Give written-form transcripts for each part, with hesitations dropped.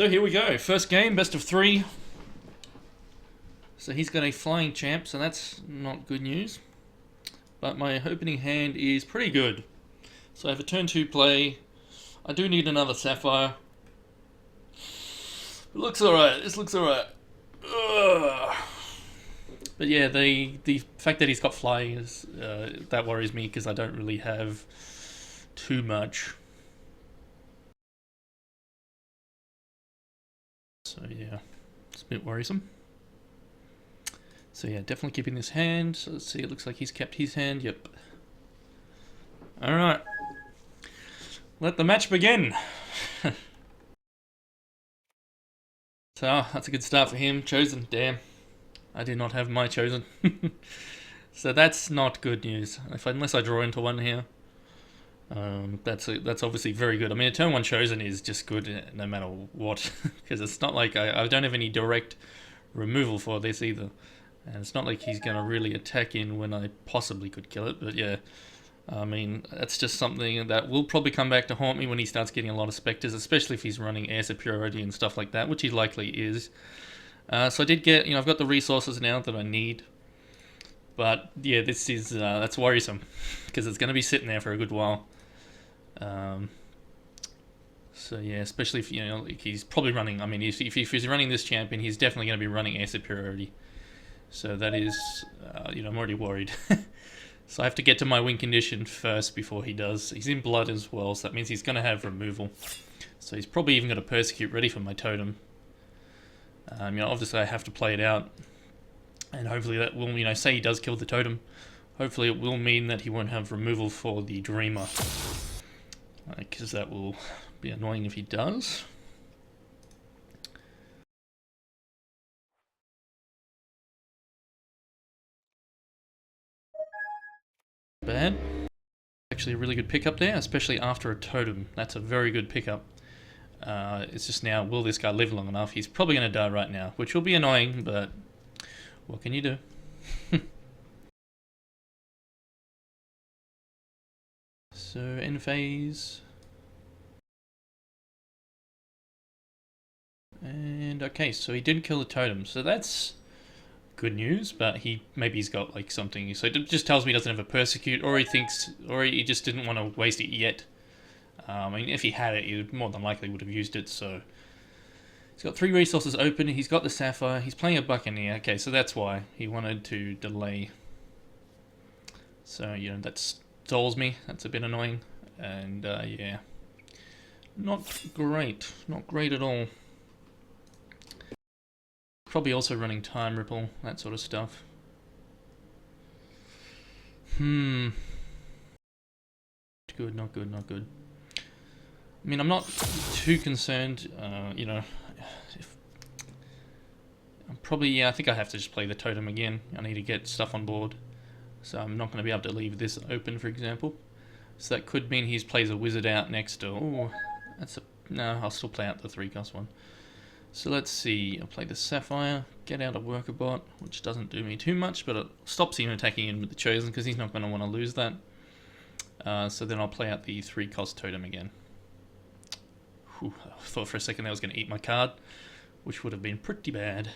So here we go. First game, best of 3. So he's got a flying champ, so that's not good news. But my opening hand is pretty good. So I have a turn 2 play. I do need another Sapphire. It looks alright. This looks alright. But yeah, the fact that he's got flying is that worries me because I don't really have too much. So yeah, it's a bit worrisome. So yeah, definitely keeping this hand. So let's see, it looks like he's kept his hand. Yep. Alright. Let the match begin. So that's a good start for him. Chosen. Damn. I do not have my chosen. So that's not good news. Unless I draw into one here. That's obviously very good. I mean, a turn 1 chosen is just good no matter what. Because it's not like I don't have any direct removal for this either. And it's not like he's going to really attack in when I possibly could kill it. But yeah, I mean, that's just something that will probably come back to haunt me when he starts getting a lot of specters, especially if he's running air superiority and stuff like that, which he likely is. So I did get, I've got the resources now that I need. But yeah, this is, that's worrisome. Because it's going to be sitting there for a good while. So yeah, especially if, like he's probably running, I mean, if he's running this champion, he's definitely going to be running air superiority. So that is, I'm already worried. So I have to get to my win condition first before he does. He's in blood as well, so that means he's going to have removal. So he's probably even got a persecute ready for my totem. Obviously I have to play it out. And hopefully that will, say he does kill the totem. Hopefully it will mean that he won't have removal for the Dreamer. Because that will be annoying if he does. Bad. Actually a really good pickup there, especially after a totem. That's a very good pickup. It's just now, will this guy live long enough? He's probably going to die right now, which will be annoying, but what can you do? So, end phase. And okay, so he did kill the totem, so that's good news, but maybe he's got like something, so it just tells me he doesn't have a persecute, or he just didn't want to waste it yet. I mean, if he had it, he more than likely would have used it, so he's got 3 resources open, he's got the Sapphire, he's playing a Buccaneer, okay, so that's why he wanted to delay. So, that stalls me, that's a bit annoying, and yeah, not great at all. Probably also running time ripple, that sort of stuff. Good, not good, not good. I mean, I'm not too concerned, I'm probably, I think I have to just play the totem again. I need to get stuff on board. So I'm not going to be able to leave this open, for example. So that could mean he plays a wizard out next to, no, I'll still play out the 3-cost one. So let's see, I'll play the Sapphire, get out a worker bot, which doesn't do me too much, but it stops him attacking in with the Chosen, because he's not going to want to lose that. So then I'll play out the 3-cost totem again. Whew, I thought for a second that was going to eat my card, which would have been pretty bad.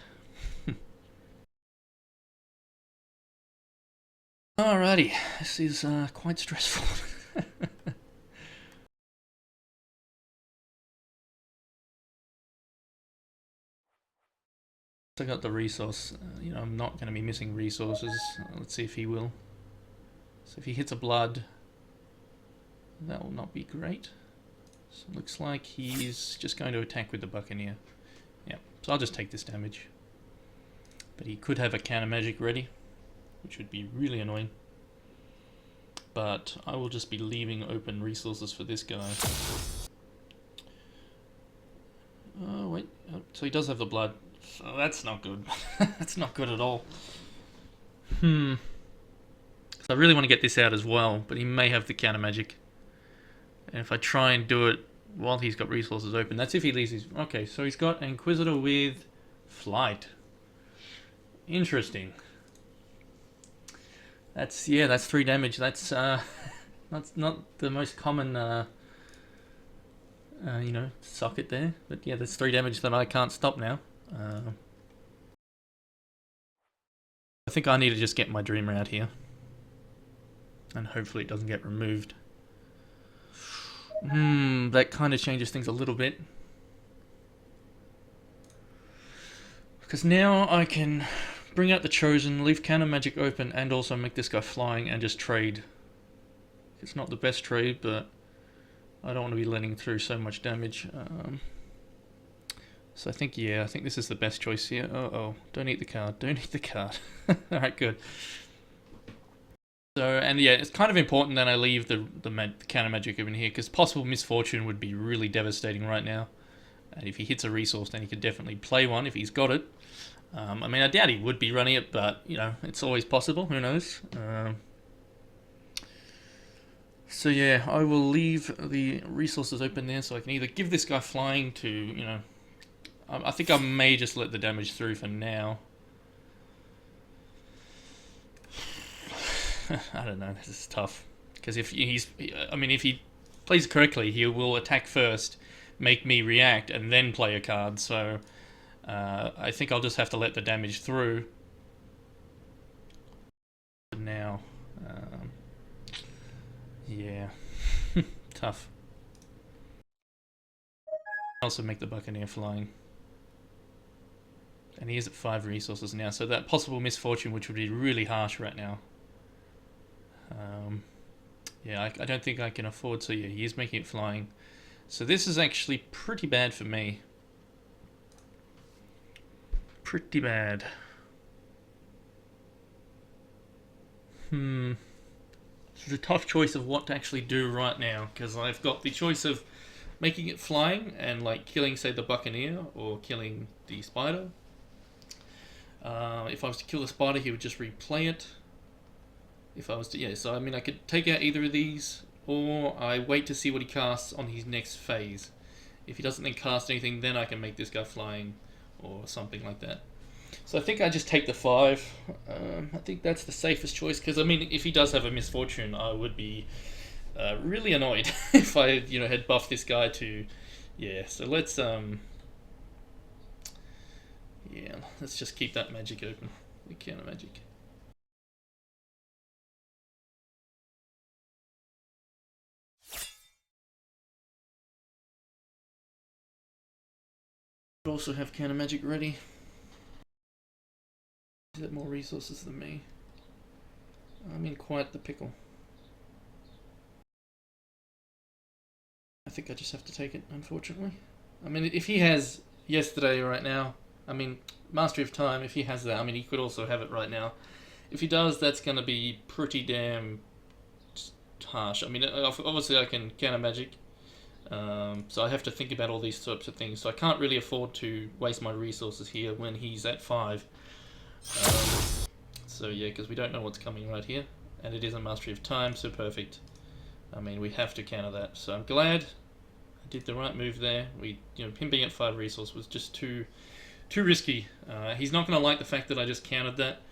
Alrighty, this is quite stressful. I got the resource, I'm not going to be missing resources. Let's see if he will. So if he hits a blood, that will not be great. So it looks like he's just going to attack with the Buccaneer. Yeah, so I'll just take this damage. But he could have a counter magic ready, which would be really annoying. But I will just be leaving open resources for this guy. Oh, wait. Oh, so he does have the blood. So that's not good. That's not good at all. So I really want to get this out as well, but he may have the counter magic. And if I try and do it while he's got resources open, that's if he leaves his... Okay, so he's got Inquisitor with Flight. Interesting. That's 3 damage. That's not the most common you know, suck it there. But yeah, there's 3 damage that I can't stop now. I think I need to just get my Dreamer out here. And hopefully it doesn't get removed. That kind of changes things a little bit. Because now I can bring out the Chosen, leave Counter Magic open, and also make this guy flying and just trade. It's not the best trade, but I don't want to be letting through so much damage. So I think, yeah, I think this is the best choice here. Oh, don't eat the card. Don't eat the card. Alright, good. So, and yeah, it's kind of important that I leave the counter magic open here, because possible misfortune would be really devastating right now. And if he hits a resource, then he could definitely play one if he's got it. I mean, I doubt he would be running it, but, you know, it's always possible. Who knows? So yeah, I will leave the resources open there, so I can either give this guy flying to, you know... I think I may just let the damage through for now. I don't know, this is tough. Because if he's... I mean, if he plays correctly, he will attack first, make me react, and then play a card, so... I think I'll just have to let the damage through. For now. Yeah. Tough. Also make the Buccaneer flying. And he is at 5 resources now, so that possible misfortune, which would be really harsh right now. Yeah, I don't think I can afford, so yeah, he is making it flying. So this is actually pretty bad for me. Pretty bad. This is a tough choice of what to actually do right now, because I've got the choice of making it flying and like killing, say, the Buccaneer or killing the Spider. If I was to kill the Spider, he would just replay it. If I was to, yeah, so I mean, I could take out either of these, or I wait to see what he casts on his next phase. If he doesn't then cast anything, then I can make this guy flying, or something like that. So I think I just take the 5. I think that's the safest choice, because I mean, if he does have a misfortune, I would be really annoyed if I, you know, had buffed this guy to, yeah. So let's yeah, let's just keep that magic open, the counter magic. Also have counter magic ready. Is that more resources than me? I'm in quite the pickle. I think I just have to take it, unfortunately. I mean, if he has yesterday right now, I mean, Mastery of Time, if he has that, I mean, he could also have it right now. If he does, that's going to be pretty damn harsh. I mean, obviously I can counter magic. So I have to think about all these sorts of things. So I can't really afford to waste my resources here when he's at 5. So yeah, because we don't know what's coming right here. And it is a Mastery of Time, so perfect. I mean, we have to counter that. So I'm glad I did the right move there. You know, him being at 5 resource was just too risky. He's not going to like the fact that I just countered that.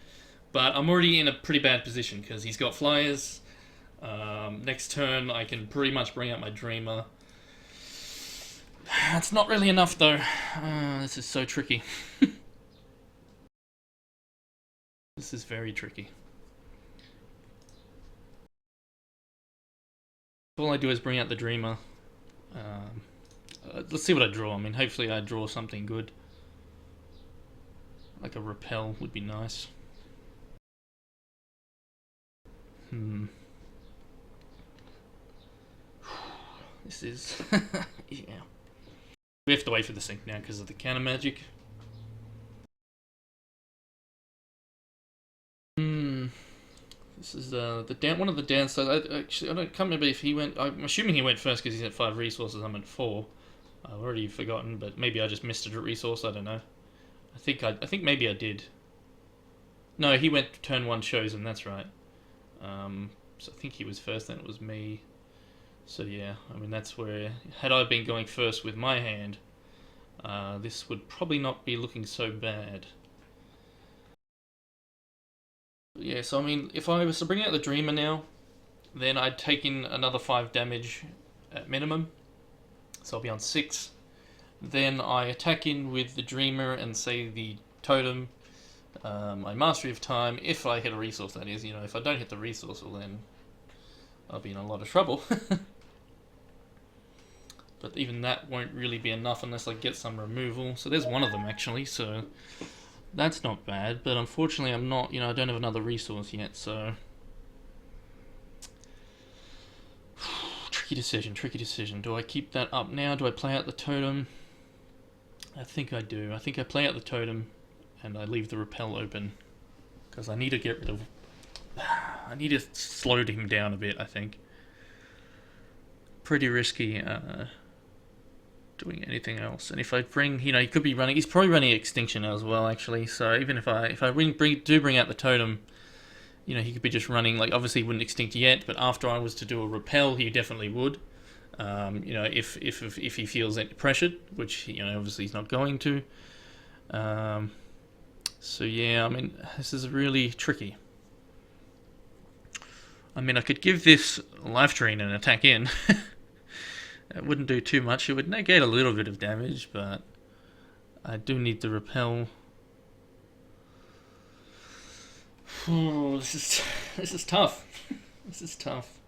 But I'm already in a pretty bad position because he's got flyers. Next turn, I can pretty much bring out my Dreamer. It's not really enough though. This is so tricky. This is very tricky. All I do is bring out the Dreamer. Let's see what I draw. I mean, hopefully I draw something good. Like a Repel would be nice. This is... yeah. We have to wait for the sync now because of the counter magic. This is one of the downsides. Actually, I can't remember if he went. I'm assuming he went first because he's at 5 resources. I'm at 4. I've already forgotten, but maybe I just missed a resource. I don't know. I think maybe I did. No, he went turn 1 Chosen. That's right. So I think he was first. Then it was me. So yeah, I mean that's where, had I been going first with my hand, this would probably not be looking so bad. Yeah, so I mean, if I was to bring out the Dreamer now, then I'd take in another 5 damage at minimum. So I'll be on 6. Then I attack in with the Dreamer and say the Totem. My Mastery of Time, if I hit a resource, that is. If I don't hit the resource, well then I'll be in a lot of trouble. But even that won't really be enough unless I get some removal. So there's one of them actually, so that's not bad. But unfortunately I'm not, I don't have another resource yet, so... Tricky decision. Do I keep that up now? Do I play out the Totem? I think I do. I think I play out the Totem and I leave the Repel open. Because I need to get rid of... I need to slow him down a bit, I think. Pretty risky doing anything else. And if I bring... he could be running... He's probably running Extinction as well, actually. So even if I bring out the Totem... he could be just running, obviously he wouldn't extinct yet, but after I was to do a repel, he definitely would. If he feels pressured, which, obviously he's not going to. So yeah, this is really tricky. I could give this Life Drain and attack in. It wouldn't do too much. It would negate a little bit of damage, but I do need the repel. Oh, this is tough. This is tough.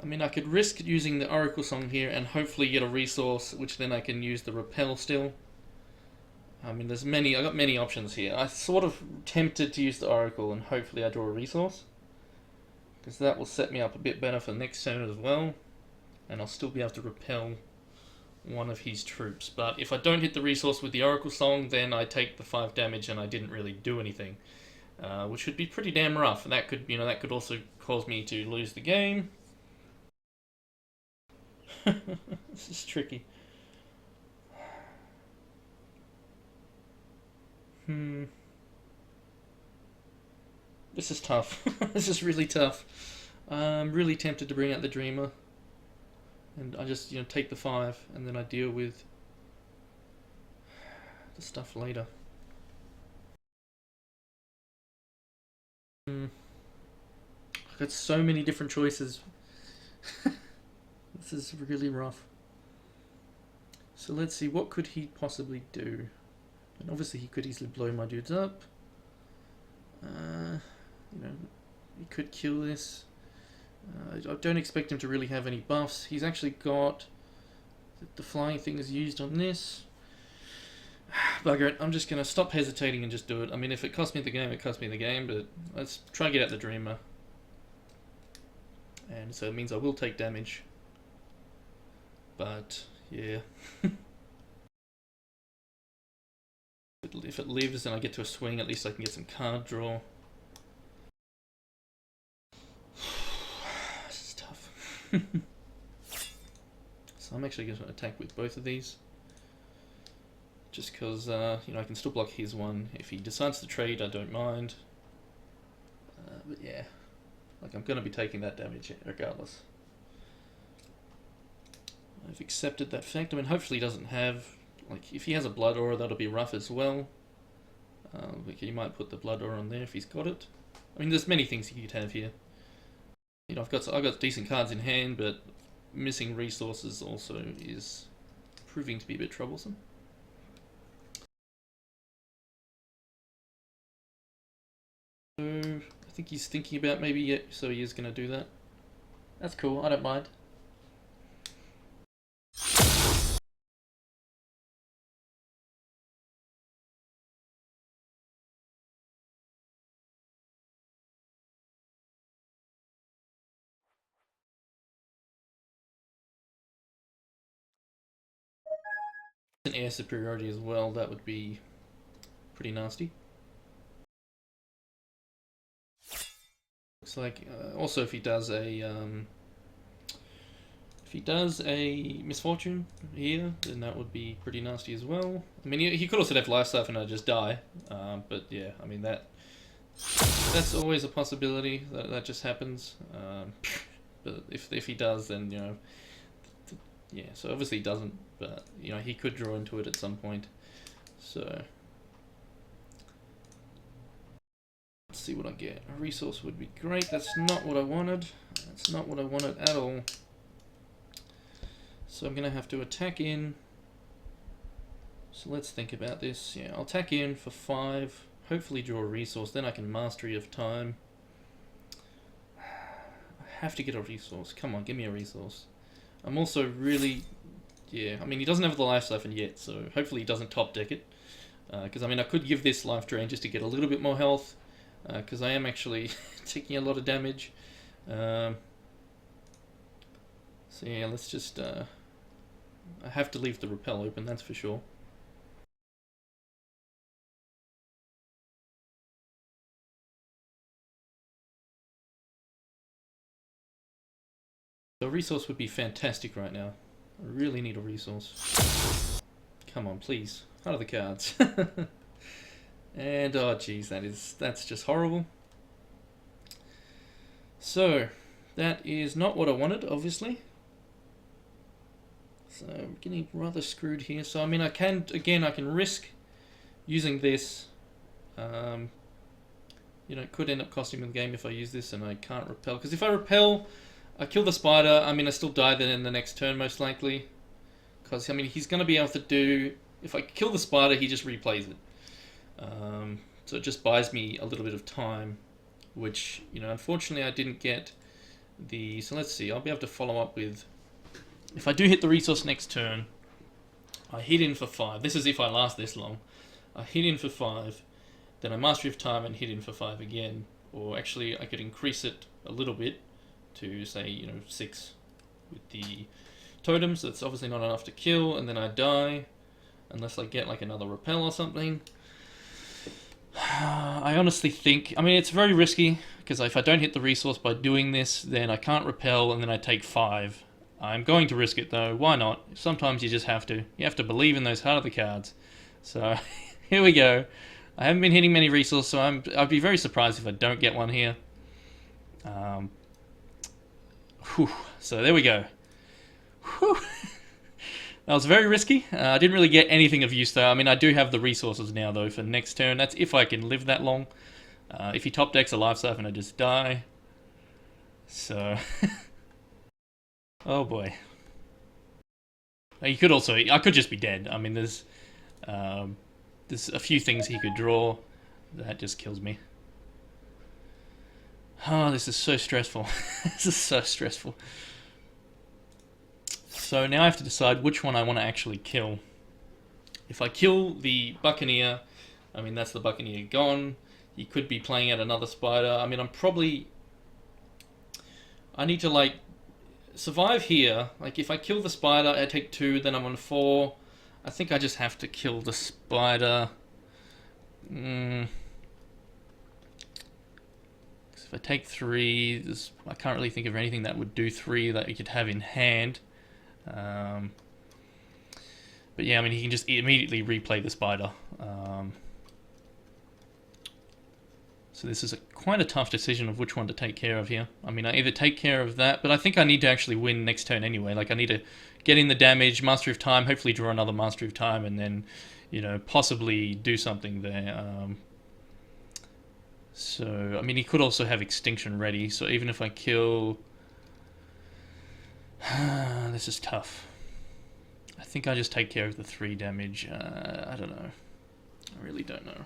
I could risk using the Oracle Song here and hopefully get a resource, which then I can use the repel still. I got many options here. I sort of tempted to use the Oracle and hopefully I draw a resource, because that will set me up a bit better for next turn as well, and I'll still be able to repel one of his troops. But if I don't hit the resource with the Oracle Song, then I take the 5 damage and I didn't really do anything, which would be pretty damn rough. And that could also cause me to lose the game. This is tricky. This is tough. This is really tough. I'm really tempted to bring out the Dreamer. And I just, take the 5, and then I deal with the stuff later. I've got so many different choices. This is really rough. So let's see, what could he possibly do? And obviously he could easily blow my dudes up. He could kill this. I don't expect him to really have any buffs. He's actually got... The flying thing is used on this. Bugger it, I'm just going to stop hesitating and just do it. If it costs me the game, it costs me the game, but let's try and get out the Dreamer. And so it means I will take damage. But, yeah. If it lives and I get to a swing, at least I can get some card draw. This is tough. So I'm actually going to attack with both of these. Just because, I can still block his one. If he decides to trade, I don't mind. But yeah, I'm going to be taking that damage regardless. I've accepted that fact. Hopefully he doesn't have... if he has a Blood Aura, that'll be rough as well. You might put the Blood Aura on there if he's got it. There's many things he could have here. I've got decent cards in hand, but missing resources also is proving to be a bit troublesome. So I think he's thinking about maybe, so he is going to do that. That's cool, I don't mind. An air superiority as well, that would be pretty nasty. Looks like also if he does a misfortune here, then that would be pretty nasty as well. He could also have life stuff and I'd just die, but yeah, that's always a possibility that just happens. But if he does, then yeah. So obviously he doesn't, but he could draw into it at some point. So let's see what I get. A resource would be great. That's not what I wanted. That's not what I wanted at all. So I'm going to have to attack in. So let's think about this. Yeah, I'll attack in for 5. Hopefully draw a resource. Then I can Mastery of Time. I have to get a resource. Come on, give me a resource. I'm also really... Yeah, I mean, he doesn't have the life siphon yet, so hopefully he doesn't top deck it. Because, I mean, I could give this life drain just to get a little bit more health. Because I am actually taking a lot of damage. So yeah, let's just... I have to leave the repel open, that's for sure. So a resource would be fantastic right now. I really need a resource. Come on, please. Out of the cards. And oh geez, that's just horrible. So that is not what I wanted, obviously. So I'm getting rather screwed here. So I mean, I can risk using this. You know, it could end up costing me the game if I use this and I can't repel. Because if I repel, I kill the spider. I mean, I still die then in the next turn most likely. Because I mean, he's going to be able to do. If I kill the spider, he just replays it. So it just buys me a little bit of time, which, you know, unfortunately I didn't get the... So let's see, I'll be able to follow up with... If I do hit the resource next turn, I hit in for 5. This is if I last this long. I hit in for 5, then I Mastery of Time and hit in for 5 again. Or actually, I could increase it a little bit to, say, you know, 6 with the totems. That's obviously not enough to kill, and then I die, unless I get like another repel or something. I honestly think, I mean, it's very risky, because if I don't hit the resource by doing this, then I can't repel, and then I take 5. I'm going to risk it though, why not? Sometimes you just have to. You have to believe in those heart of the cards. So, here we go. I haven't been hitting many resources, so I'd be very surprised if I don't get one here. So there we go. Whew. That was very risky. I didn't really get anything of use though. I mean, I do have the resources now though for next turn. That's if I can live that long. If he top decks a life siphon, I just die. So, oh boy. He could also. I could just be dead. I mean, there's a few things he could draw. That just kills me. Oh, this is so stressful. This is so stressful. So now I have to decide which one I want to actually kill. If I kill the Buccaneer, I mean, that's the Buccaneer gone. He could be playing out another spider. I mean, I need to, like, survive here. Like, if I kill the spider, I take 2, then I'm on 4. I think I just have to kill the spider. If I take 3, I can't really think of anything that would do 3 that you could have in hand. But yeah, I mean, he can just immediately replay the spider. So this is quite a tough decision of which one to take care of here. I mean, I either take care of that, but I think I need to actually win next turn anyway. Like, I need to get in the damage, Mastery of Time, hopefully draw another Mastery of Time, and then, you know, possibly do something there. So, I mean, he could also have Extinction ready, so even if I kill... this is tough. I think I just take care of the 3 damage. I don't know. I really don't know.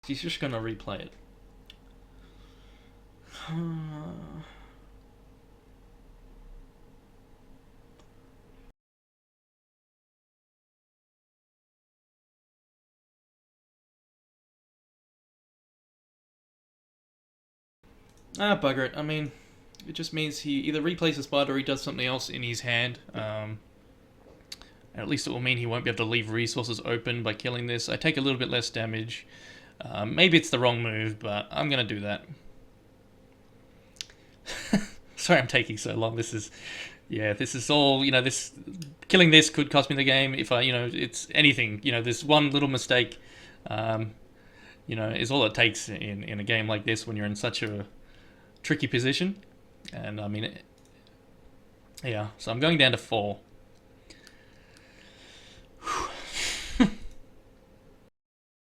He's just gonna replay it. Bugger it. I mean, it just means he either replays the spider or he does something else in his hand. At least it will mean he won't be able to leave resources open by killing this. I take a little bit less damage. Maybe it's the wrong move, but I'm going to do that. Sorry I'm taking so long. This is all, you know, killing this could cost me the game. If it's anything, you know, this one little mistake, you know, is all it takes in a game like this when you're in such a tricky position. And I mean, yeah, so I'm going down to 4.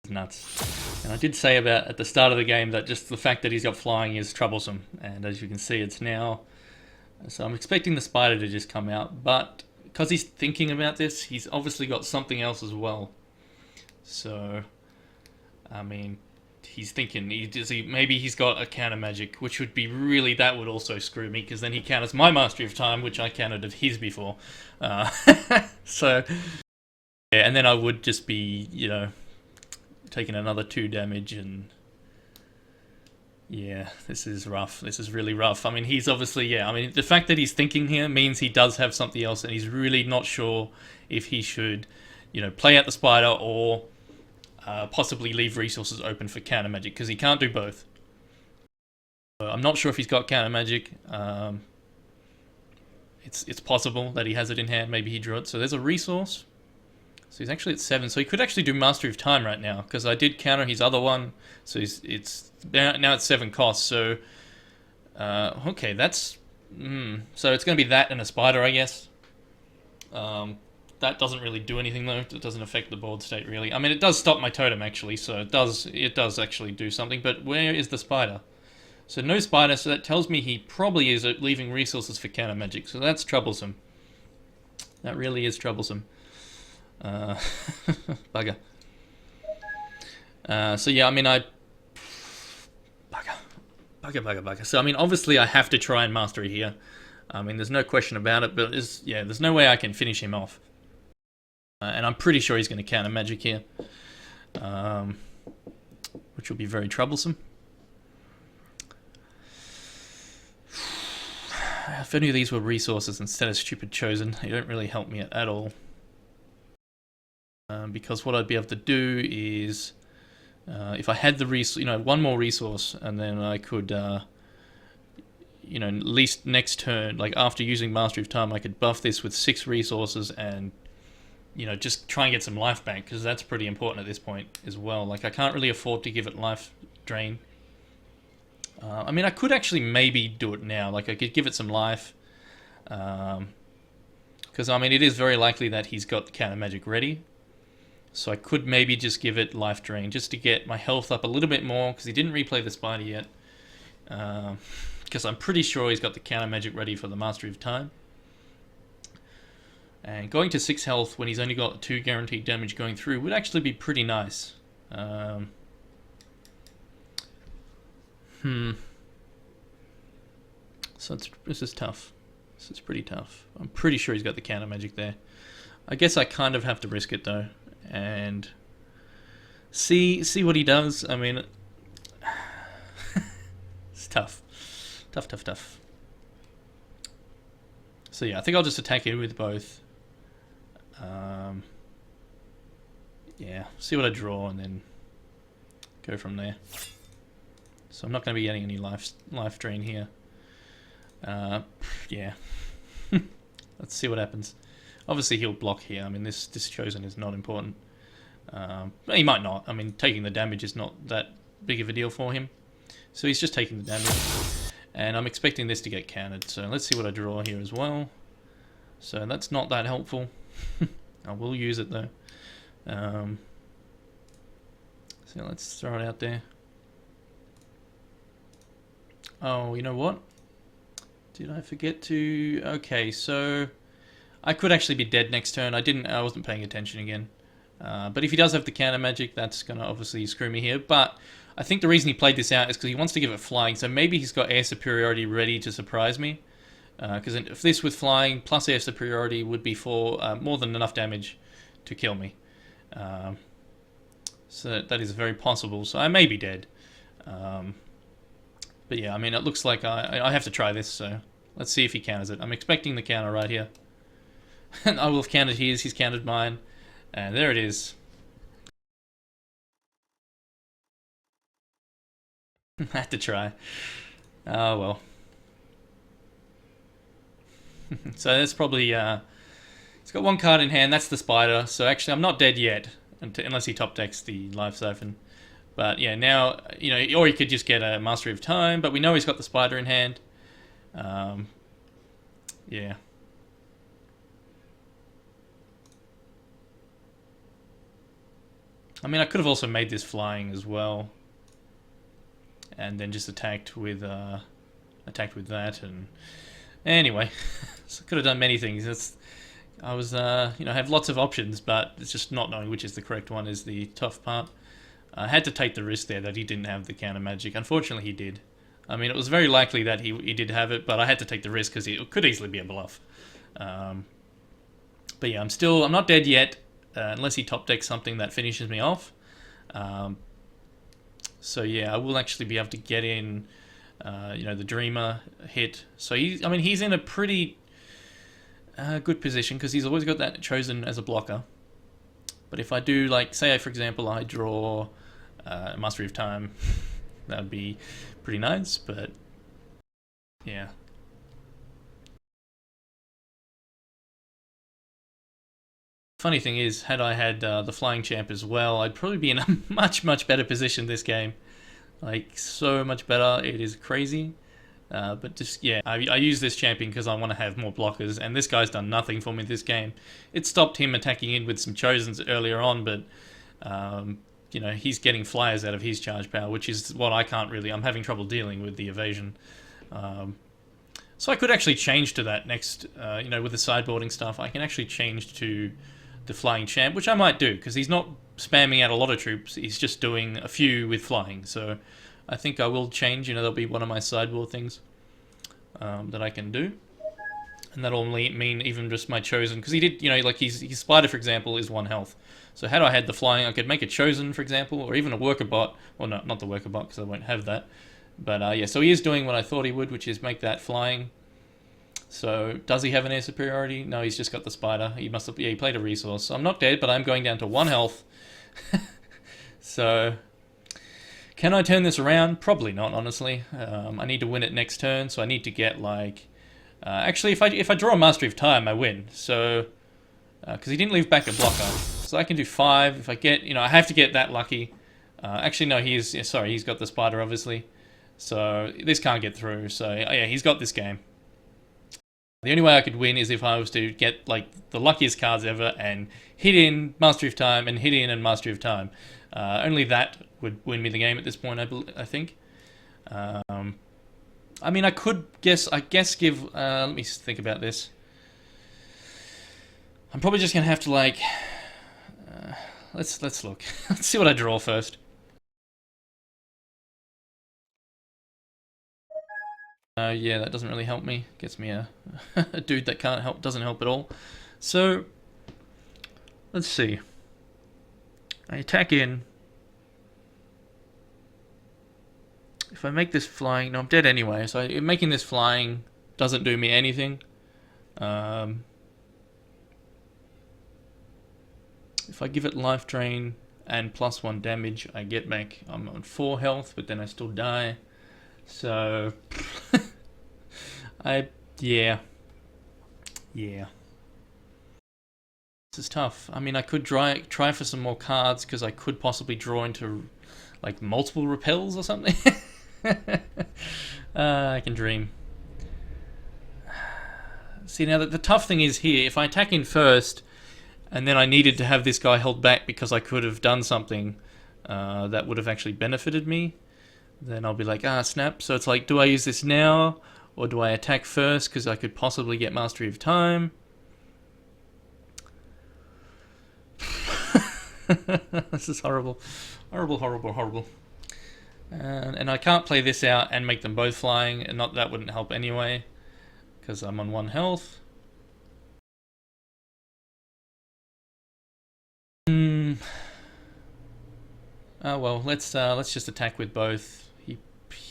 Nuts. And I did say about at the start of the game that just the fact that he's got flying is troublesome, and as you can see, it's now. So I'm expecting the spider to just come out, but because he's thinking about this, he's obviously got something else as well. So, I mean, he's thinking maybe he's got a counter magic, which would be really, that would also screw me, because then he counters my Mastery of Time, which I countered of his before. So, yeah, and then I would just be, you know, taking another 2 damage, and yeah, this is rough. This is really rough. I mean, he's obviously, yeah, I mean, the fact that he's thinking here means he does have something else, and he's really not sure if he should, you know, play out the spider or possibly leave resources open for counter magic, because he can't do both. So I'm not sure if he's got counter magic. It's possible that he has it in hand. Maybe he drew it. So there's a resource. So he's actually at 7. So he could actually do Mastery of Time right now, because I did counter his other one. So it's now it's 7 costs. So okay, that's so it's going to be that and a spider, I guess. That doesn't really do anything though. It doesn't affect the board state really. I mean, it does stop my totem actually, so it does actually do something. But where is the spider? So no spider. So that tells me he probably is leaving resources for counter magic. So that's troublesome. That really is troublesome. Bugger. So yeah, I mean, bugger. So I mean, obviously I have to try and mastery here. I mean, there's no question about it, but there's no way I can finish him off. And I'm pretty sure he's going to counter magic here, which will be very troublesome. If any of these were resources instead of stupid chosen, they don't really help me at all. Because what I'd be able to do is, if I had the one more resource, and then I could, at least next turn, like after using Mastery of Time, I could buff this with 6 resources and, just try and get some life back, because that's pretty important at this point as well. Like, I can't really afford to give it life drain. I mean, I could actually maybe do it now. Like, I could give it some life. Because, I mean, it is very likely that he's got the counter magic ready. So I could maybe just give it life drain, just to get my health up a little bit more, because he didn't replay the spider yet. Because I'm pretty sure he's got the counter magic ready for the Mastery of Time. And going to 6 health when he's only got 2 guaranteed damage going through would actually be pretty nice. So this is tough. This is pretty tough. I'm pretty sure he's got the counter magic there. I guess I kind of have to risk it though, and see what he does. I mean, it's tough. Tough. So yeah, I think I'll just attack it with both. Yeah, see what I draw and then go from there. So I'm not going to be getting any life drain here. Yeah. Let's see what happens. Obviously he'll block here. I mean, this chosen is not important. He might not. I mean, taking the damage is not that big of a deal for him. So he's just taking the damage. And I'm expecting this to get countered. So let's see what I draw here as well. So that's not that helpful. I will use it though. So let's throw it out there. Oh, you know what? Did I forget to... Okay, so I could actually be dead next turn. I wasn't paying attention again. But if he does have the counter magic, that's going to obviously screw me here. But I think the reason he played this out is because he wants to give it flying. So maybe he's got air superiority ready to surprise me. Because if this with flying plus air superiority would be for more than enough damage to kill me. So that is very possible. So I may be dead. But yeah, I mean, it looks like I have to try this, so let's see if he counters it. I'm expecting the counter right here. And I will have countered his, he's countered mine. And there it is. I had to try. Oh, well. So that's probably... he's got 1 card in hand, that's the spider. So actually, I'm not dead yet, unless he top decks the life siphon. But yeah, now, or he could just get a Mastery of Time, but we know he's got the spider in hand. Yeah. I mean, I could have also made this flying as well, and then just attacked with that. And anyway, so I could have done many things. I was, I have lots of options, but it's just not knowing which is the correct one is the tough part. I had to take the risk there that he didn't have the counter magic. Unfortunately, he did. I mean, it was very likely that he did have it, but I had to take the risk because it could easily be a bluff. But yeah, I'm not dead yet, unless he top decks something that finishes me off. So yeah, I will actually be able to get in, the Dreamer hit. So he's in a pretty good position because he's always got that chosen as a blocker. But if I do, like, say, for example, I draw Mastery of Time, that would be pretty nice, but yeah. Funny thing is, had I had the Flying Champ as well, I'd probably be in a much, much better position this game. Like, so much better. It is crazy. But just, yeah, I use this champion because I want to have more blockers, and this guy's done nothing for me this game. It stopped him attacking in with some Chosens earlier on, but, he's getting flyers out of his charge power, which is what I can't really... I'm having trouble dealing with the evasion. So I could actually change to that next, with the sideboarding stuff. I can actually change to the Flying Champ, which I might do, because he's not spamming out a lot of troops. He's just doing a few with flying, so... I think I will change, there'll be one of my sideboard things that I can do. And that'll mean even just my chosen, because he did, like his spider, for example, is 1 health. So had I had the flying, I could make a chosen, for example, or even a worker bot. Well, no, not the worker bot, because I won't have that. But yeah, so he is doing what I thought he would, which is make that flying. So does he have an air superiority? No, he's just got the spider. He must have, he played a resource. So I'm not dead, but I'm going down to 1 health. So... Can I turn this around? Probably not, honestly. I need to win it next turn, so I need to get, like... actually, if I draw a Mastery of Time, I win. So... Because he didn't leave back a blocker. So I can do 5. If I get... I have to get that lucky. Actually, no, he's got the spider, obviously. So this can't get through. So, yeah, he's got this game. The only way I could win is if I was to get, like, the luckiest cards ever and hit in Mastery of Time and hit in and Mastery of Time. Only that would win me the game at this point, I think. I mean, I guess give... let me think about this. I'm probably just going to have to, like... let's look. Let's see what I draw first. Yeah, that doesn't really help me. Gets me a dude that doesn't help at all. So, let's see. I attack in. If I make this flying... No, I'm dead anyway, so making this flying doesn't do me anything. If I give it life drain and +1 damage, I get back... I'm on 4 health, but then I still die. So... Yeah. This is tough. I mean, I could try for some more cards, because I could possibly draw into, like, multiple repels or something. I can dream. See, now the tough thing is here, if I attack in first, and then I needed to have this guy held back because I could have done something that would have actually benefited me, then I'll be like, snap. So it's like, do I use this now, or do I attack first because I could possibly get Mastery of Time? This is horrible. Horrible. And I can't play this out and make them both flying, and that wouldn't help anyway, because I'm on 1 health. Oh well, let's just attack with both.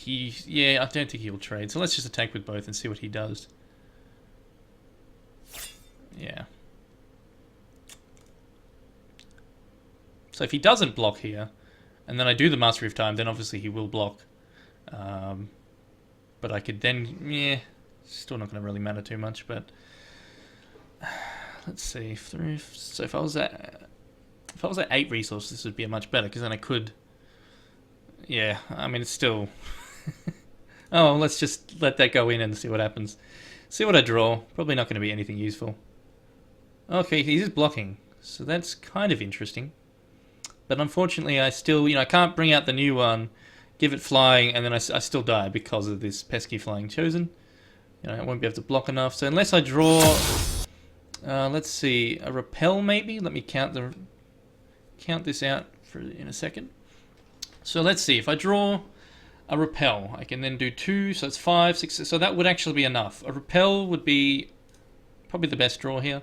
Yeah, I don't think he'll trade, so let's just attack with both and see what he does. Yeah. So if he doesn't block here, and then I do the Mastery of Time, then obviously he will block. But I could then, yeah, still not going to really matter too much, but... Let's see, so if I was at 8 resources, this would be much better, because then I could... Yeah, I mean, it's still... Oh, let's just let that go in and see what happens. See what I draw. Probably not going to be anything useful. Okay, he is blocking, so that's kind of interesting. But unfortunately, I still, I can't bring out the new one, give it flying, and then I still die because of this pesky flying chosen. I won't be able to block enough. So unless I draw, let's see, a repel maybe. Let me count this out in a second. So let's see, if I draw a repel, I can then do 2, so it's 5, 6, so that would actually be enough. A repel would be probably the best draw here.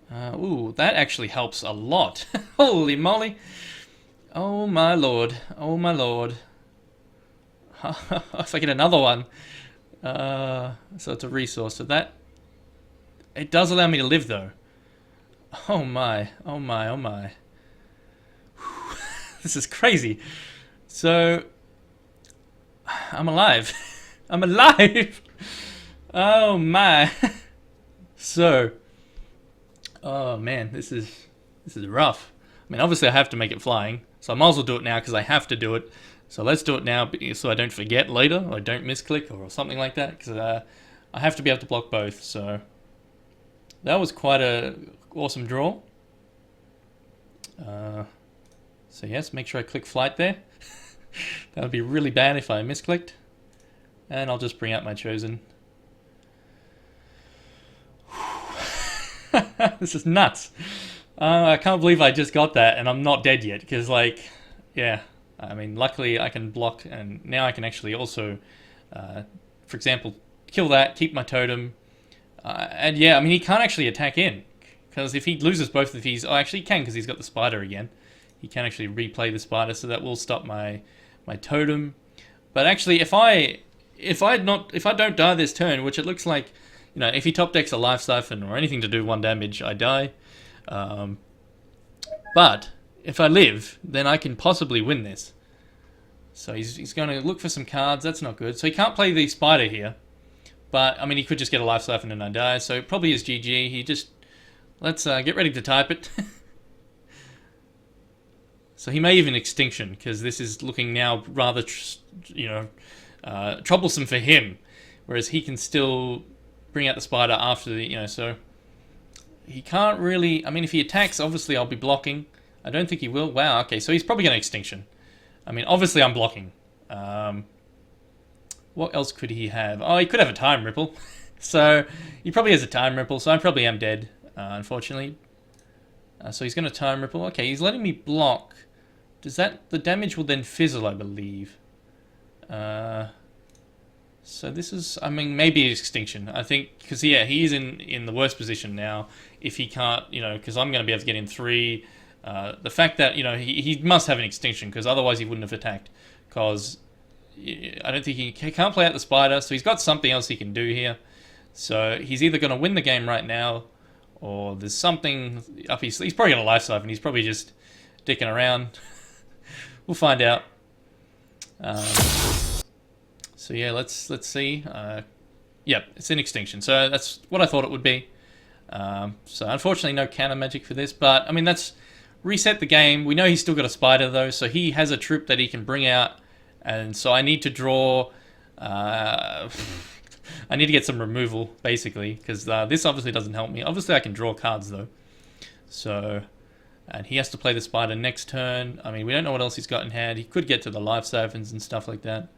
Ooh, that actually helps a lot. Holy moly. Oh my lord. Oh my lord. If I get another one. So it's a resource. So that... It does allow me to live though. Oh my. Oh my. Oh my. This is crazy. So... I'm alive. I'm alive! Oh my. So... Oh man, this is rough. I mean, obviously I have to make it flying, so I might as well do it now because I have to do it. So let's do it now so I don't forget later, or I don't misclick or something like that, because I have to be able to block both. So that was quite a awesome draw. So yes, make sure I click flight there. That would be really bad if I misclicked. And I'll just bring out my chosen. This is nuts. I can't believe I just got that and I'm not dead yet, because yeah, I mean, luckily I can block, and now I can actually also, for example, kill that, keep my totem, and yeah, I mean, he can't actually attack in, because if he loses both of these, actually he can, because he's got the spider again. He can actually replay the spider, so that will stop my totem. But actually, if I don't die this turn, which it looks like, if he top decks a life siphon or anything to do 1 damage, I die. But if I live, then I can possibly win this. So he's going to look for some cards. That's not good. So he can't play the spider here. But I mean, he could just get a life siphon and I die. So it probably is GG. Let's get ready to type it. So he may even extinction, because this is looking now rather, troublesome for him, whereas he can still bring out the spider after the, so he can't really. I mean, if he attacks, obviously I'll be blocking. I don't think he will. Wow, okay, so he's probably going to extinction. I mean, obviously I'm blocking. What else could he have? Oh, he could have a time ripple. So he probably has a time ripple, so I probably am dead, unfortunately. So he's going to time ripple. Okay, he's letting me block. The damage will then fizzle, I believe. So this is, I mean, maybe extinction. I think, because yeah, he's in the worst position now. If he can't, because I'm going to be able to get in 3. The fact that, he must have an extinction, because otherwise he wouldn't have attacked. Because I don't think he can't play out the spider, so he's got something else he can do here. So he's either going to win the game right now, or there's something up his sleeve. He's probably got a life siphon. He's probably just dicking around. We'll find out. So yeah, let's see. Yep, it's in extinction. So that's what I thought it would be. So unfortunately, no counter magic for this. But I mean, that's reset the game. We know he's still got a spider though, so he has a troop that he can bring out. And so I need to draw. I need to get some removal basically, because this obviously doesn't help me. Obviously, I can draw cards though. So. And he has to play the spider next turn. I mean, we don't know what else he's got in hand. He could get to the life siphons and stuff like that.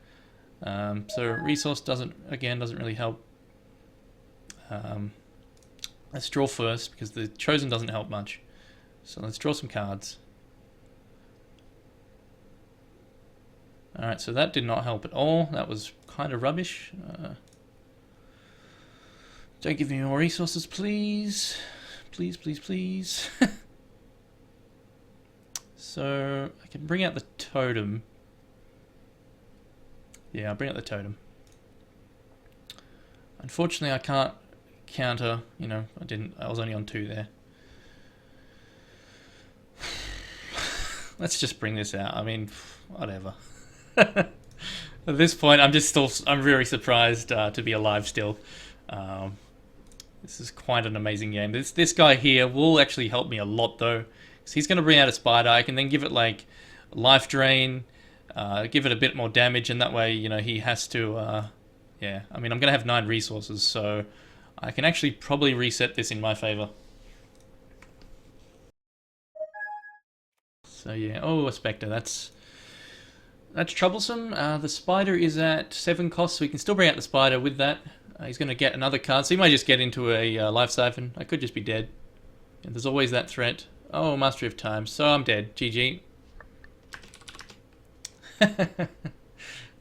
So resource doesn't really help. Let's draw first, because the chosen doesn't help much. So let's draw some cards. Alright, so that did not help at all. That was kind of rubbish. Don't give me more resources, please. Please, please, please. So I can bring out the totem. Yeah, I'll bring out the totem. Unfortunately, I can't counter. I was only on 2 there. Let's just bring this out. I mean, whatever. At this point, I'm very surprised to be alive still. This is quite an amazing game. This guy here will actually help me a lot though. So he's going to bring out a spider. I can then give it like life drain, give it a bit more damage, and that way, he has to, yeah. I mean, I'm going to have 9 resources, so I can actually probably reset this in my favor. So yeah, oh, a Spectre, that's troublesome. The Spider is at 7 costs, so we can still bring out the Spider with that. He's going to get another card, so he might just get into a Life Siphon. I could just be dead. And there's always that threat. Oh, Mastery of Time, so I'm dead. GG. That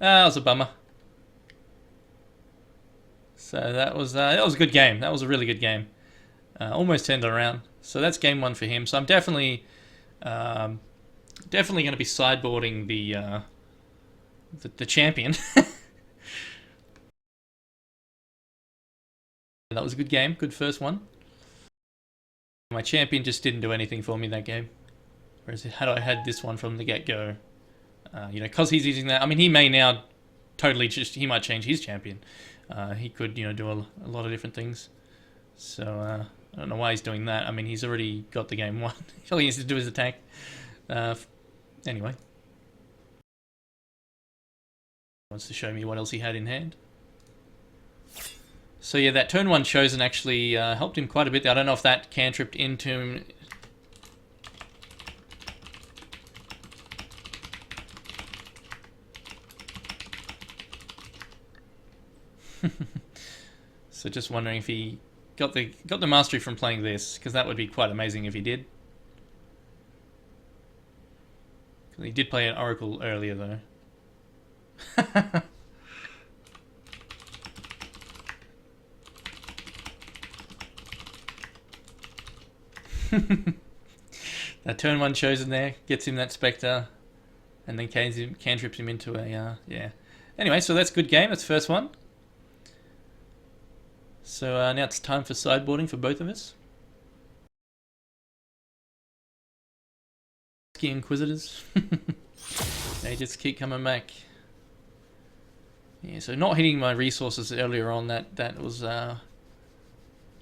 was a bummer. So that was a good game. That was a really good game. Almost turned it around. So that's game 1 for him. So I'm definitely going to be sideboarding the champion. That was a good game. Good first one. My champion just didn't do anything for me that game. Whereas had I had this one from the get-go, because he's using that. I mean, he may now totally he might change his champion. He could, do a lot of different things. So I don't know why he's doing that. I mean, he's already got the game won. All he needs to do is attack. Anyway. Wants to show me what else he had in hand. So yeah, that turn 1 Chosen actually helped him quite a bit. I don't know if that cantripped into him. So just wondering if he got the mastery from playing this, because that would be quite amazing if he did. He did play an Oracle earlier though. That turn 1 Chosen there gets him that Spectre, and then cantrips him into a yeah. Anyway, so that's a good game. That's the first one. So now it's time for sideboarding for both of us. Inquisitors. They just keep coming back. Yeah, so not hitting my resources earlier on, that was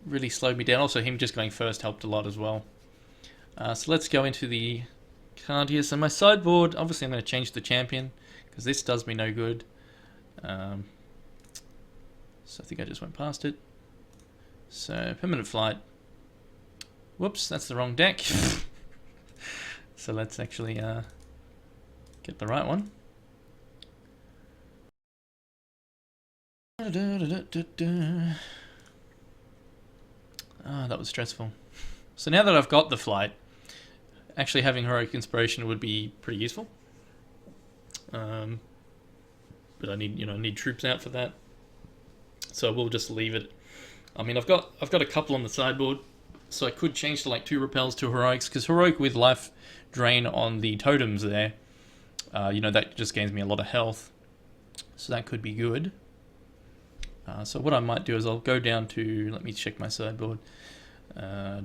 really slowed me down. Also, him just going first helped a lot as well. So let's go into the card here. So my sideboard, obviously I'm going to change the champion, because this does me no good. So I think I just went past it. So Permanent Flight. Whoops, that's the wrong deck. So let's actually get the right one. Ah, that was stressful. So now that I've got the flight, actually having Heroic Inspiration would be pretty useful. But I need troops out for that. So we'll just leave it. I mean, I've got a couple on the sideboard, so I could change to like 2 repels, 2 heroics, because heroic with life drain on the totems there, that just gains me a lot of health, so that could be good. So what I might do is I'll go down to, let me check my sideboard. So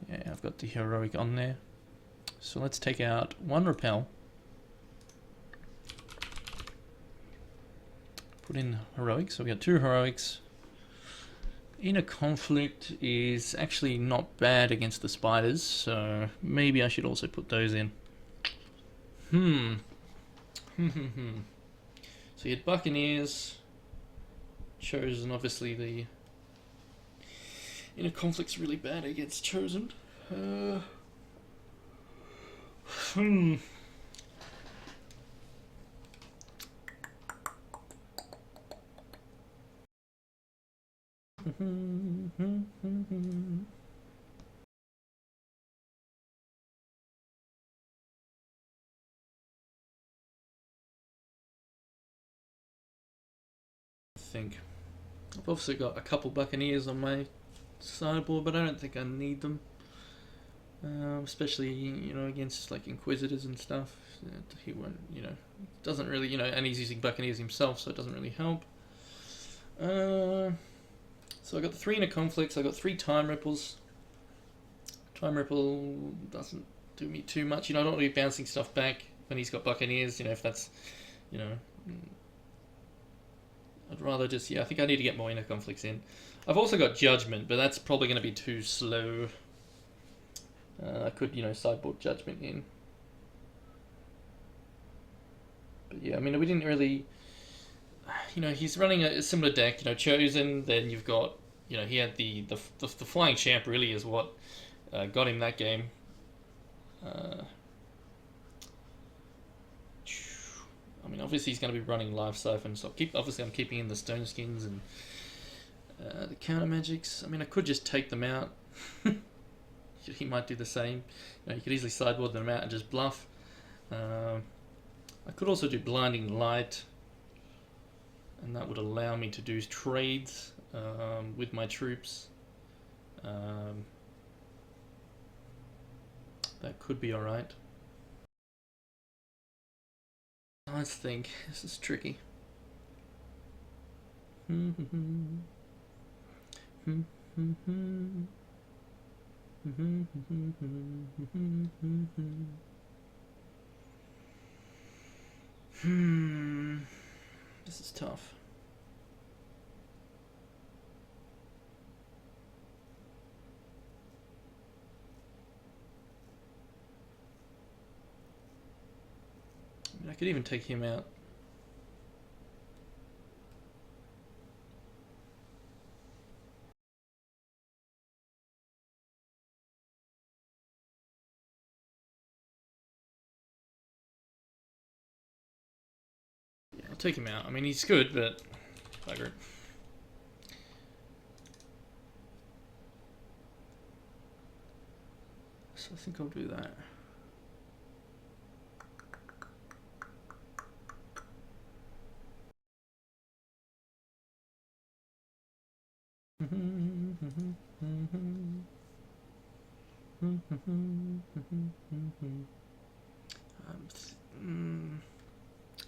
yeah, I've got the heroic on there. So let's take out 1 repel. Put in heroics. So we got 2 heroics. Inner Conflict is actually not bad against the spiders, so maybe I should also put those in. So you had Buccaneers, Chosen. Obviously the Inner Conflict's really bad against Chosen. I think I've also got a couple Buccaneers on my sideboard, but I don't think I need them. Especially, against like Inquisitors and stuff. He won't, doesn't really, and he's using Buccaneers himself, so it doesn't really help. So I got the 3 Inner Conflicts, I got 3 Time Ripples. Time Ripple doesn't do me too much, I don't want to be bouncing stuff back when he's got Buccaneers, if that's, I'd rather just, I think I need to get more Inner Conflicts in. I've also got Judgment, but that's probably going to be too slow. I could, sideboard Judgment in. But yeah, I mean, we didn't really... he's running a similar deck, Chosen, then you've got, he had the Flying Champ really is what got him that game. I mean, obviously he's going to be running live siphon, so obviously I'm keeping in the stone skins and the counter magics. I mean, I could just take them out. He might do the same. You know, you could easily sideboard them out and just bluff. I could also do blinding light, and that would allow me to do trades with my troops. That could be alright. Let's think. This is tricky. This is tough. I mean, I could even take him out. Yeah, I'll take him out. I mean, he's good, but bugger it. So I think I'll do that.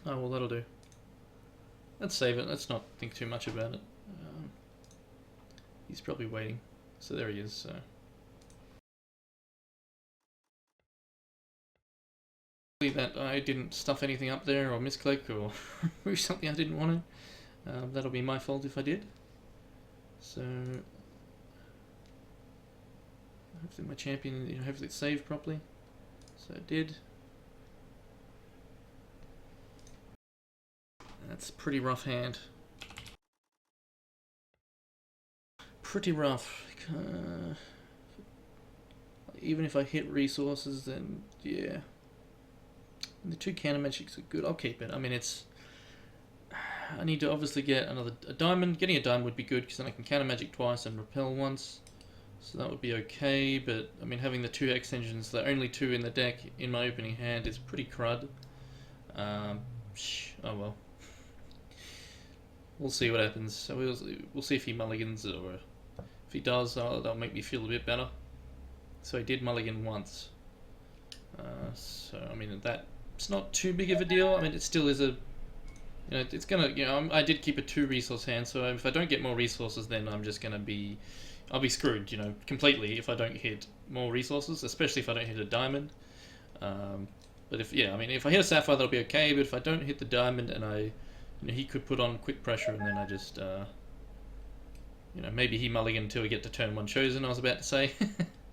Oh, well, that'll do. Let's save it. Let's not think too much about it. He's probably waiting. So there he is. So. That I didn't stuff anything up there or misclick or move something I didn't want to. That'll be my fault if I did. So hopefully my champion, you know, hopefully it's saved properly. So it did. That's a pretty rough hand. Pretty rough. Even if I hit resources, then yeah. And the two counter magics are good. I'll keep it. I mean, it's. I need to obviously get a diamond. Getting a diamond would be good because then I can counter magic twice and repel once. So that would be okay. But I mean, having the two HEX engines, the only two in the deck in my opening hand, is pretty crud. Oh well. We'll see what happens. So we'll see if he mulligans, or if he does, that'll make me feel a bit better. So he did mulligan once. So I mean, that's not too big of a deal. I mean, it still is a, you know, it's gonna, you know, I did keep a 2 resource hand, so if I don't get more resources, then I'm just gonna be, I'll be screwed, you know, completely if I don't hit more resources, especially if I don't hit a diamond. But if, yeah, I mean, if I hit a sapphire, that'll be okay. But if I don't hit the diamond, and you know, he could put on quick pressure, and then I just, you know, maybe he mulliganed until we get to turn 1 chosen. I was about to say,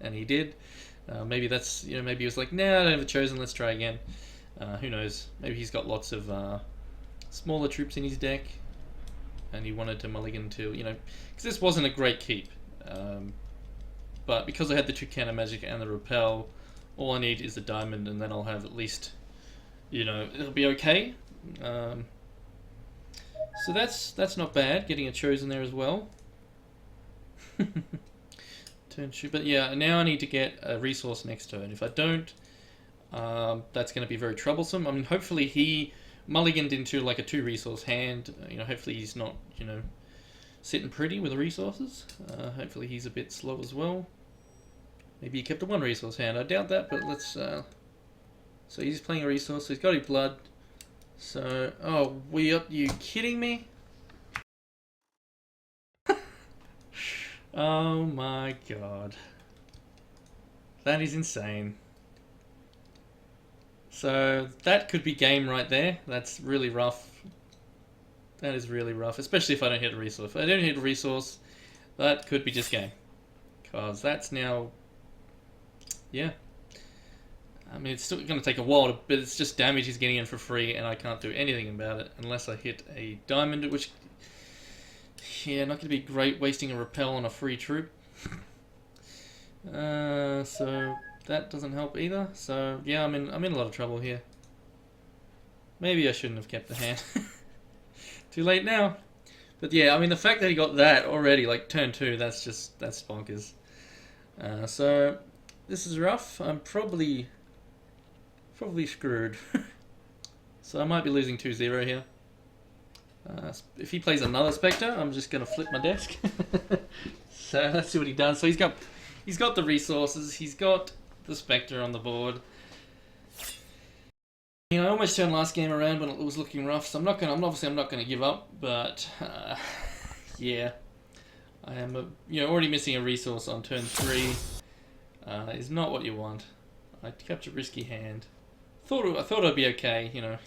and he did. Maybe that's, you know, maybe he was like, nah, I don't have a chosen. Let's try again. Who knows? Maybe he's got lots of smaller troops in his deck, and he wanted to mulligan till, you know, because this wasn't a great keep. But because I had the 2 counter magic and the repel, all I need is the diamond, and then I'll have at least, you know, it'll be okay. So that's not bad. Getting a chosen there as well. Turn 2, but yeah, now I need to get a resource next turn. If I don't, that's going to be very troublesome. I mean, hopefully he mulliganed into like a 2 resource hand. You know, hopefully he's not, you know, sitting pretty with the resources. Hopefully he's a bit slow as well. Maybe he kept a 1 resource hand. I doubt that, but let's. So he's playing a resource. So he's got his blood. So, oh, are you kidding me? Oh my god. That is insane. So that could be game right there. That's really rough. That is really rough, especially if I don't hit a resource. If I don't hit a resource, that could be just game. Because that's now... Yeah. I mean, it's still going to take a while, but it's just damage he's getting in for free, and I can't do anything about it unless I hit a diamond, which... Yeah, not going to be great wasting a repel on a free troop. So that doesn't help either. So yeah, I'm in a lot of trouble here. Maybe I shouldn't have kept the hand. Too late now. But yeah, I mean the fact that he got that already, like turn 2, that's bonkers. So this is rough. I'm probably screwed. So I might be losing 2-0 here. If he plays another Spectre, I'm just gonna flip my desk. So let's see what he does. So he's got the resources. He's got the Spectre on the board. You know, I almost turned last game around when it was looking rough. So I'm obviously not gonna give up. But yeah, I am already missing a resource on turn 3. Is not what you want. I kept a risky hand. I thought I'd be okay, you know.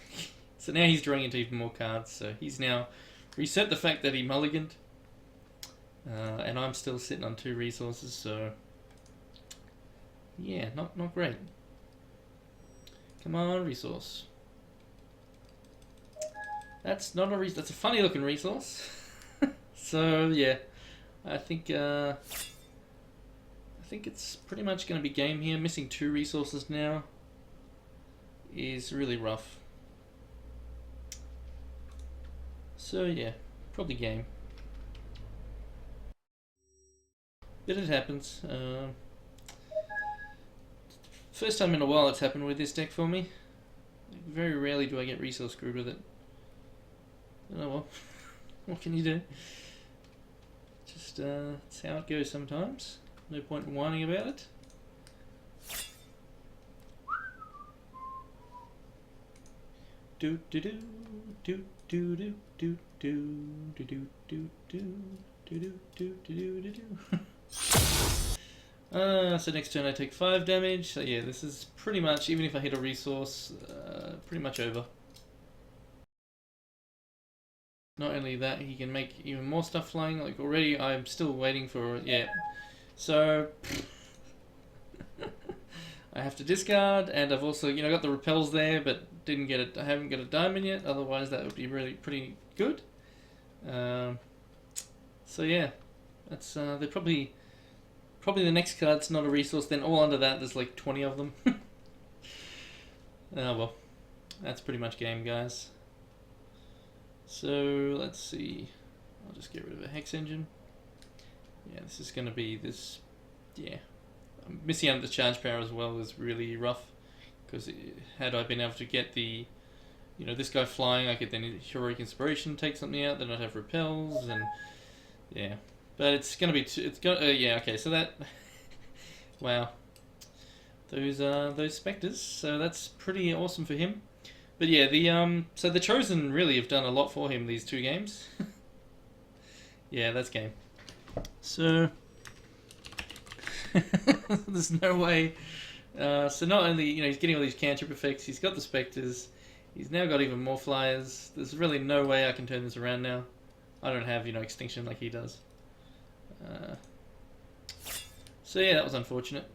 So now he's drawing into even more cards. So he's now reset the fact that he mulliganed. And I'm still sitting on 2 resources, so yeah, not great. Come on, resource. That's not a resource. That's a funny looking resource. So yeah, I think it's pretty much going to be game here. Missing 2 resources now is really rough. So yeah, probably game. But it happens. First time in a while it's happened with this deck for me. Very rarely do I get resource screwed with it. Oh well, what can you do? Just it's how it goes sometimes. No point in whining about it. Do do do do do do do do do do do do do do do do do. So next turn I take 5 damage. So yeah, this is pretty much, even if I hit a resource, pretty much over. Not only that, he can make even more stuff flying. Like already, I'm still waiting for, yeah. So I have to discard, and I've also, got the repels there, but didn't get it. I haven't got a diamond yet. Otherwise, that would be really pretty good. So yeah, that's they're probably the next card's not a resource. Then all under that, there's like 20 of them. Oh well, that's pretty much game, guys. So let's see. I'll just get rid of a hex engine. Yeah, this is going to be this. Yeah, missing out the charge power as well is really rough, because had I been able to get the, this guy flying, I could then heroic inspiration, take something out, then I'd have repels, and yeah. But it's gonna be yeah, okay, so that wow, those specters, so that's pretty awesome for him. But yeah, so the Chosen really have done a lot for him these 2 games. Yeah, that's game. So there's no way. So not only he's getting all these cantrip effects, he's got the specters, he's now got even more flyers. There's really no way I can turn this around now. I don't have extinction like he does. So yeah, that was unfortunate.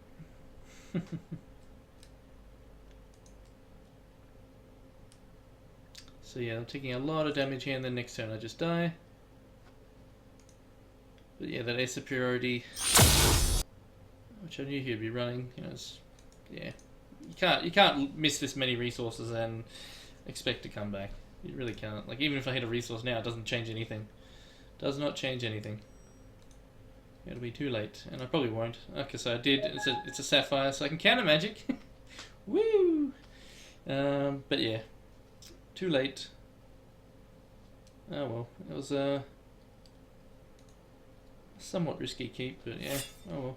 So yeah, I'm taking a lot of damage here, and then next turn I just die. But yeah, that air superiority, which I knew he'd be running, yeah, you can't miss this many resources and expect to come back. You really can't. Like, even if I hit a resource now, it doesn't change anything. Does not change anything. It'll be too late, and I probably won't. Okay, so I did. It's a Sapphire, so I can counter magic. Woo! But yeah, too late. Oh well, it was a somewhat risky keep, but yeah. Oh well.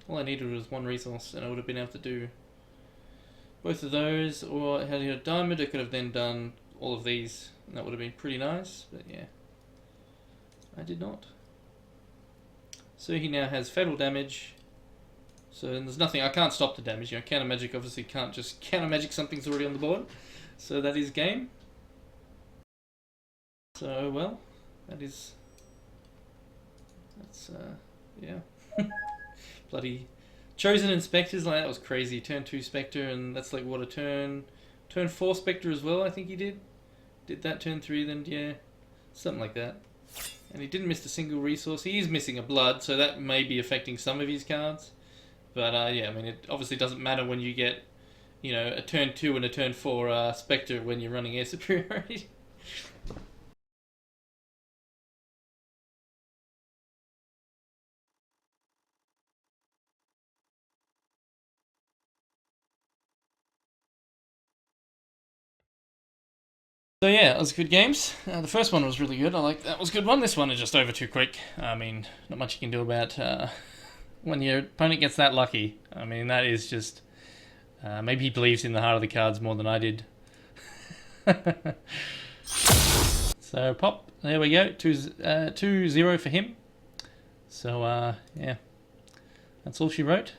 All I needed was 1 resource, and I would have been able to do both of those. Or had I had a diamond, I could have then done all of these, and that would have been pretty nice. But yeah, I did not. So he now has fatal damage. So there's nothing, I can't stop the damage. Counter magic obviously can't just counter magic something's already on the board. So that is game. So well, that's yeah. Bloody Chosen Inspectors, like that was crazy. Turn 2 Spectre, and that's like what, a turn 4 Spectre as well, I think he did that turn 3, then yeah, something like that. And he didn't miss a single resource. He is missing a blood, so that may be affecting some of his cards. But yeah, I mean, it obviously doesn't matter when you get, you know, a turn 2 and a turn 4 Spectre when you're running air superiority. So yeah, it was good games. The first one was really good. I like that was a good one. This one is just over too quick. I mean, not much you can do about when your opponent gets that lucky. I mean, that is just maybe he believes in the heart of the cards more than I did. So pop, there we go. 2-0 for him. So yeah, that's all she wrote.